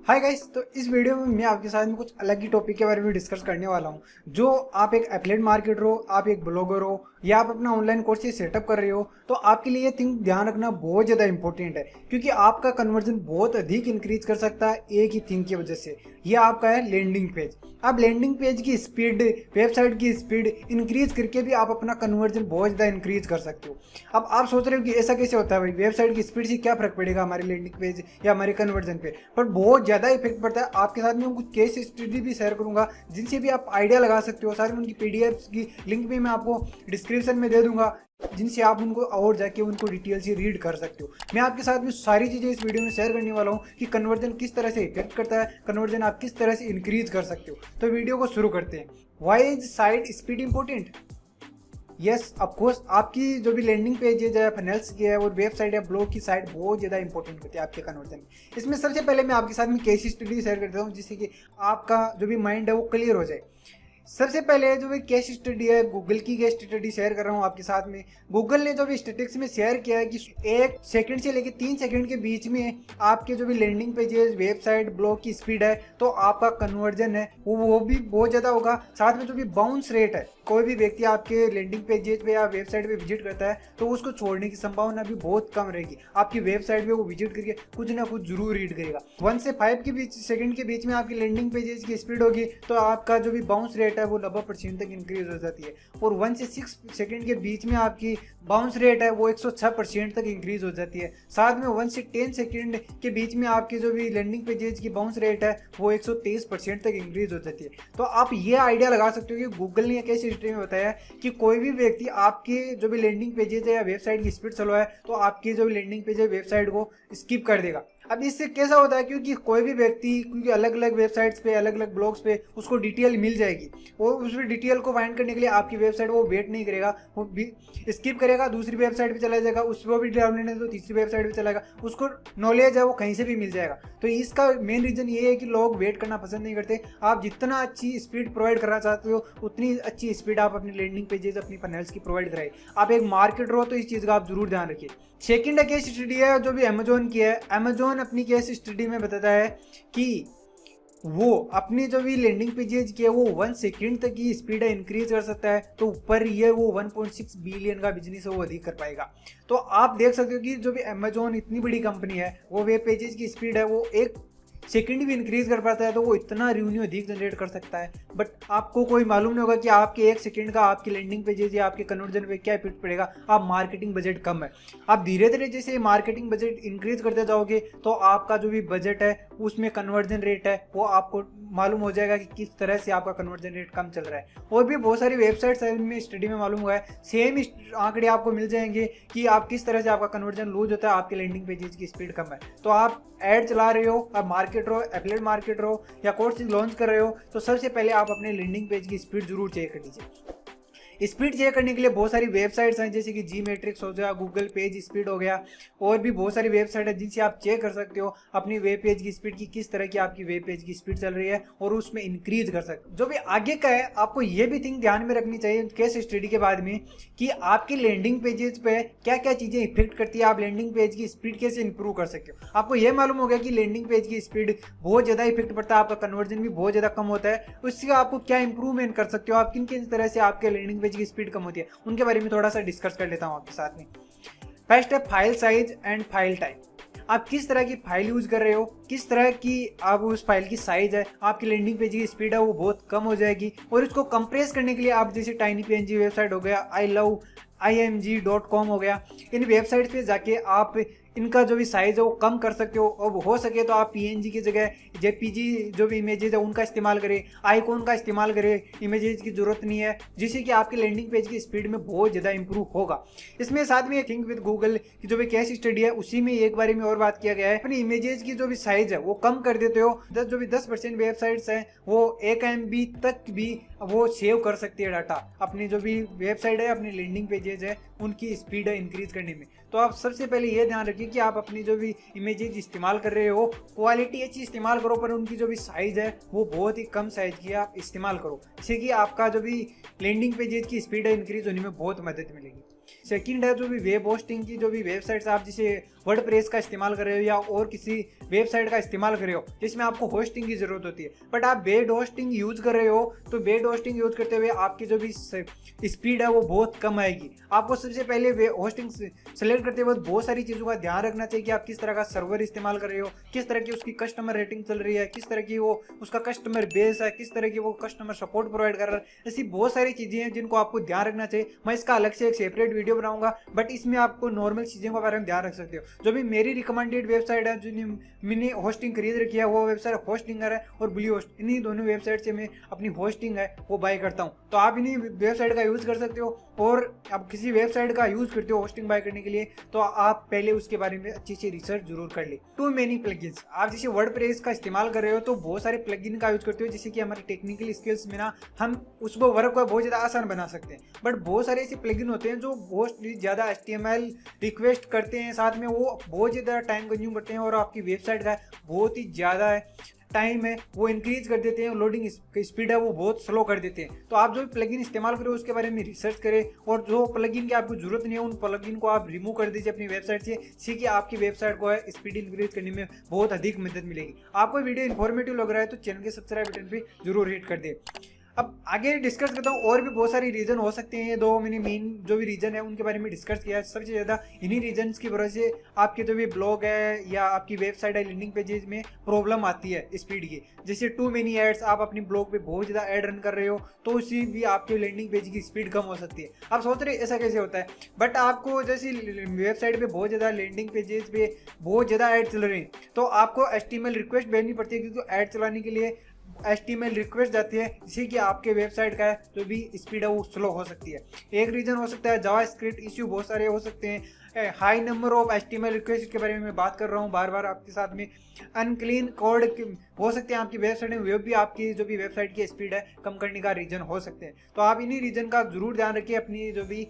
Hi guys, तो इस video में मैं आपके साथ में कुछ अलग ही टॉपिक के बारे में डिस्कस करने वाला हूँ। जो आप एक एफिलिएट मार्केटर हो, आप एक ब्लॉगर हो या आप अपना ऑनलाइन कोर्स ये सेटअप कर रहे हो, तो आपके लिए ये थिंग ध्यान रखना बहुत ज़्यादा इंपॉर्टेंट है, क्योंकि आपका कन्वर्जन बहुत अधिक इंक्रीज कर सकता है एक ही थिंग की वजह से। ये आपका है लैंडिंग पेज। आप लैंडिंग पेज की स्पीड, वेबसाइट की स्पीड इंक्रीज करके भी आप अपना कन्वर्जन बहुत ज़्यादा इंक्रीज कर सकते हो। अब आप सोच रहे हो कि ऐसा कैसे होता है भाई, वेबसाइट की स्पीड से क्या फर्क पड़ेगा हमारे लैंडिंग पेज या हमारे कन्वर्जन पे, पर बहुत ज़्यादा इफेक्ट पड़ता है। आपके साथ में मैं कुछ केस स्टडी भी शेयर करूंगा जिनसे भी आप आइडिया लगा सकते हो। सारे में उनकी पीडीएफ की लिंक भी मैं आपको डिस्क्रिप्शन में दे दूंगा, जिनसे आप उनको और जाके उनको डिटेल से रीड कर सकते हो। मैं आपके साथ में सारी चीज़ें इस वीडियो में शेयर करने वाला हूँ कि कन्वर्जन किस तरह से इफेक्ट करता है, कन्वर्जन आप किस तरह से इंक्रीज कर सकते हो। तो वीडियो को शुरू करते हैं। Why is site speed important? Yes of course, आपकी जो भी लैंडिंग पेज है, चाहे फनल्स की है और वेबसाइट या ब्लॉग की साइट बहुत ज़्यादा इंपॉर्टेंट होती है आपके कन्वर्जन में। इसमें सबसे पहले मैं आपके साथ में केस स्टडी शेयर करता हूँ, जिससे कि आपका जो भी माइंड है वो क्लियर हो जाए। सबसे पहले जो भी केस स्टडी है, गूगल की केस स्टडी शेयर कर रहा हूँ आपके साथ में। गूगल ने जो भी स्टेटिस्टिक्स में शेयर किया है कि 1 सेकंड से लेकर 3 सेकंड के बीच में आपके जो भी लैंडिंग पेजेस, वेबसाइट, ब्लॉग की स्पीड है, तो आपका कन्वर्जन है वो भी बहुत ज़्यादा होगा। साथ में जो भी बाउंस रेट है, कोई भी व्यक्ति आपके लैंडिंग पेजेस पे या वेबसाइट पे विजिट करता है तो उसको छोड़ने की संभावना भी बहुत कम रहेगी। आपकी वेबसाइट पे वो विजिट करके कुछ ना कुछ जरूर रीड करेगा। 1 से 5 के बीच सेकंड के बीच में आपकी लैंडिंग पेजेस की स्पीड होगी तो आपका जो भी बाउंस रेट है वो 90% तक इंक्रीज हो जाती है। और 1 से 6 सेकंड के बीच में आपकी बाउंस रेट है वो 106% तक इंक्रीज हो जाती है। साथ में 1 से 10 सेकंड के बीच में आपकी जो भी लैंडिंग पेजेस की बाउंस रेट है वो 123% तक इंक्रीज हो जाती है। तो आप ये आइडिया लगा सकते हो कि गूगल ने कैसे में बताया कि कोई भी व्यक्ति आपके जो भी लैंडिंग पेजेस है या वेबसाइट की स्पीड स्लो है तो आपकी जो लैंडिंग पेज है, वेबसाइट को स्किप कर देगा। अब इससे कैसा होता है, क्योंकि कोई भी व्यक्ति, क्योंकि अलग अलग वेबसाइट्स पे, अलग अलग ब्लॉग्स पे उसको डिटेल मिल जाएगी, और उस डिटेल को फाइंड करने के लिए आपकी वेबसाइट वो वेट नहीं करेगा, वो भी स्किप करेगा, दूसरी वेबसाइट पे चला जाएगा, उस पर भी डाउनलोड नहीं तो तीसरी वेबसाइट पे चलाएगा, उसको नॉलेज है वो कहीं से भी मिल जाएगा। तो इसका मेन रीजन ये है कि लोग वेट करना पसंद नहीं करते। आप जितना अच्छी स्पीड प्रोवाइड करना चाहते हो उतनी अच्छी स्पीड आप अपनी लैंडिंग पेजेस, अपनी फनल्स की प्रोवाइड कराइए। आप एक मार्केटर हो तो इस चीज़ का आप जरूर ध्यान रखिए। सेकंड केस स्टडी है जो भी अमेजोन की है। अमेजोन अपनी केस स्टडी में बताता है कि वो अपनी जो भी लैंडिंग पेजेज की है वो 1 सेकंड तक की स्पीड है इंक्रीज कर सकता है, तो ऊपर ये वो 1.6 बिलियन का बिजनेस है वो अधिक कर पाएगा। तो आप देख सकते हो कि जो भी अमेजोन इतनी बड़ी कंपनी है, वो वेब पेजेज की स्पीड है वो 1 सेकंड भी इंक्रीज कर पाता है, तो वो इतना रेवेन्यू अधिक जनरेट कर सकता है। बट आपको कोई मालूम नहीं होगा कि आपके 1 सेकंड का आपकी लैंडिंग पेजेज या आपके कन्वर्जन पे क्या इफेक्ट पड़ेगा। आप मार्केटिंग बजट कम है, आप धीरे धीरे जैसे मार्केटिंग बजट इंक्रीज करते जाओगे तो आपका जो भी बजट है उसमें कन्वर्जन रेट है वो आपको मालूम हो जाएगा कि किस तरह से आपका कन्वर्जन रेट कम चल रहा है। और भी बहुत सारी वेबसाइट्स में स्टडी में मालूम हुआ है, सेम आंकड़े आपको मिल जाएंगे कि आप किस तरह से आपका कन्वर्जन लूज होता है, आपके लैंडिंग पेजेस की स्पीड कम है। तो आप एड चला रहे हो, आप मार्केटर हो, एफिलिएट मार्केटर हो या कोर्स लॉन्च कर रहे हो, तो सबसे पहले आप अपने लैंडिंग पेज की स्पीड जरूर चेक कर लीजिए। स्पीड चेक करने के लिए बहुत सारी वेबसाइट्स हैं, जैसे कि जी मैट्रिक्स हो गया, गूगल पेज स्पीड हो गया, और भी बहुत सारी वेबसाइट है जिनसे आप चेक कर सकते हो अपनी वेब पेज की स्पीड की, किस तरह की आपकी वेब पेज की स्पीड चल रही है, और उसमें इंक्रीज कर सकते हो। जो भी आगे का है, आपको ये भी थिंग ध्यान में रखनी चाहिए केस स्टडी के बाद में कि आपकी लैंडिंग पेजेस पे क्या क्या चीज़ें इफेक्ट करती है, आप लैंडिंग पेज की स्पीड कैसे इंप्रूव कर सकते हो। आपको ये मालूम हो गया कि लैंडिंग पेज की स्पीड बहुत ज़्यादा इफेक्ट पड़ता है, आपका कन्वर्जन भी बहुत ज़्यादा कम होता है, उससे आपको क्या इंप्रूवमेंट कर सकते हो, आप किन किन तरह से आपके लैंडिंग पेज की स्पीड कम होती है, उनके बारे में थोड़ा सा डिस्कस कर लेता हूं आपके साथ में। फर्स्ट है file size and file type. आप किस तरह की फाइल यूज कर रहे हो, किस तरह की आप उस फाइल की साइज है, आपकी लैंडिंग पेज की स्पीड है वो बहुत कम हो जाएगी। और इसको कंप्रेस करने के लिए आप जैसे TinyPNG वेबसाइट हो गया, ilovimg.com हो गया, इन वेबसाइट पे जाके आप इनका जो भी साइज है वो कम कर सकते हो। और हो सके तो आप PNG की जगह JPG जो भी इमेजेस है उनका इस्तेमाल करें, आइकॉन का इस्तेमाल करें, इमेजेस की जरूरत नहीं है, जिससे कि आपकी लैंडिंग पेज की स्पीड में बहुत ज़्यादा इंप्रूव होगा। इसमें साथ में थिंक विद गूगल की जो भी केस स्टडी है उसी में एक बारे में और बात किया गया है, अपनी इमेजेस की जो भी साइज है वो कम कर देते हो। जो भी 10% वेबसाइट्स हैं वो 1 MB तक भी वो सेव कर सकती है डाटा, अपनी जो भी वेबसाइट है, अपनी लैंडिंग पेजेस है, उनकी स्पीड है इंक्रीज करने में। तो आप सबसे पहले ये ध्यान रखिए कि आप अपनी जो भी इमेजेस इस्तेमाल कर रहे हो क्वालिटी अच्छी इस्तेमाल करो, पर उनकी जो भी साइज है वो बहुत ही कम साइज की आप इस्तेमाल करो, जिससे कि आपका जो भी लैंडिंग पेजेस की स्पीड है इंक्रीज होने में बहुत मदद मिलेगी। सेकंड है जो भी वेब होस्टिंग की जो भी वेबसाइट्स आप जैसे वर्डप्रेस का इस्तेमाल कर रहे हो या और किसी वेबसाइट का इस्तेमाल कर रहे हो जिसमें आपको होस्टिंग की जरूरत होती है, बट आप बेड होस्टिंग यूज कर रहे हो तो बेड होस्टिंग यूज करते हुए आपकी जो भी स्पीड है वो बहुत कम आएगी। आपको सबसे पहले होस्टिंग सेलेक्ट करते वक्त बहुत सारी चीज़ों का ध्यान रखना चाहिए कि आप किस तरह का सर्वर इस्तेमाल कर रहे हो, किस तरह की उसकी कस्टमर रेटिंग चल रही है, किस तरह की वो उसका कस्टमर बेस है, किस तरह की वो कस्टमर सपोर्ट प्रोवाइड कर रहा है। ऐसी बहुत सारी चीज़ें हैं जिनको आपको ध्यान रखना चाहिए। मैं इसका अलग से एक सेपरेट वीडियो बनाऊंगा, बट इसमें आपको नॉर्मल चीज़ों के बारे में ध्यान रख सकते हो। जो भी मेरी रिकमेंडेड वेबसाइट है जो मैंने होस्टिंग खरीद रखी है वो वेबसाइट होस्टिंगर है और ब्लू होस्ट, इन्हीं दोनों वेबसाइट से मैं अपनी होस्टिंग है वो बाय करता हूँ। तो आप इन्हीं वेबसाइट का यूज़ कर सकते हो। और आप किसी वेबसाइट का यूज़ करते हो होस्टिंग बाय करने के लिए तो आप पहले उसके बारे में अच्छी सी रिसर्च जरूर कर ले। टू मेनी प्लगइन्स, आप जैसे वर्डप्रेस का इस्तेमाल कर रहे हो तो बहुत सारे प्लगइन का यूज करते हो जिससे कि हमारे टेक्निकल स्किल्स में ना हम उसको वर्क को बहुत ज़्यादा आसान बना सकते हैं। बट बहुत सारे ऐसे प्लगइन होते हैं जो बहुत ज़्यादा HTML रिक्वेस्ट करते हैं, साथ में वो बहुत ज़्यादा टाइम कंज्यूम करते हैं और आपकी वेबसाइट का बहुत ही ज़्यादा टाइम है वो इंक्रीज कर देते हैं, लोडिंग स्पीड है वो बहुत स्लो कर देते हैं। तो आप जो भी प्लगइन इस्तेमाल करें उसके बारे में रिसर्च करें और जो प्लगइन की आपको जरूरत नहीं है उन प्लगइन को आप रिमूव कर दीजिए अपनी वेबसाइट से, जिससे कि आपकी वेबसाइट को है स्पीड इंक्रीज करने में बहुत अधिक मदद मिलेगी। आपको वीडियो इन्फॉर्मेटिव लग रहा है तो चैनल के सब्सक्राइब बटन पर जरूर हिट कर दे। अब आगे डिस्कस करता हूँ, और भी बहुत सारे रीजन हो सकते हैं। दो मैंने मेन जो भी रीजन है उनके बारे में डिस्कस किया है। सबसे ज़्यादा इन्हीं रीजन्स की वजह से आपके जो भी ब्लॉग है या आपकी वेबसाइट है लैंडिंग पेजेस में प्रॉब्लम आती है स्पीड की। जैसे टू मेनी एड्स, आप अपनी ब्लॉग पे बहुत ज़्यादा ऐड रन कर रहे हो तो उससे भी आपके लैंडिंग पेज की स्पीड कम हो सकती है। आप सोच रहे ऐसा कैसे होता है, बट आपको जैसे वेबसाइट पर बहुत ज़्यादा लैंडिंग पेजेस पे बहुत ज़्यादा ऐड चल रहे हैं तो आपको HTML रिक्वेस्ट भेजनी पड़ती है, क्योंकि ऐड चलाने के लिए HTML रिक्वेस्ट जाती है, जिससे कि आपके वेबसाइट का जो भी स्पीड है वो स्लो हो सकती है। एक रीजन हो सकता है जावास्क्रिप्ट इश्यू, बहुत सारे हो सकते हैं। High number of HTML request के बारे में मैं बात कर रहा हूँ बार बार आपके साथ में। अनक्लीन कोड हो सकते हैं आपकी वेबसाइट में, वे भी आपकी जो भी वेबसाइट की स्पीड है कम करने का रीजन हो सकते हैं। तो आप इन्हीं रीजन का जरूर ध्यान रखिए अपनी जो भी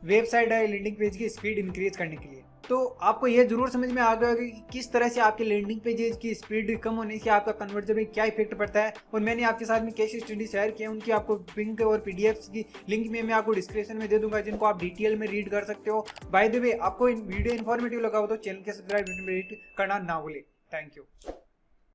वेबसाइट है लैंडिंग पेज की स्पीड इंक्रीज करने के लिए। तो आपको यह जरूर समझ में आ गया होगा कि किस तरह से आपके लैंडिंग पेजेस की स्पीड कम होने से आपका कन्वर्जन में क्या इफेक्ट पड़ता है। और मैंने आपके साथ में केस स्टडी शेयर किया, उनकी आपको लिंक और PDFs की लिंक में मैं आपको डिस्क्रिप्शन में दे दूंगा, जिनको आप डिटेल में रीड कर सकते हो। बाय द वे, आपको वीडियो इन्फॉर्मेटिव लगा हो तो चैनल के सब्सक्राइब बटन पर हिट करना ना भूलें। Thank you.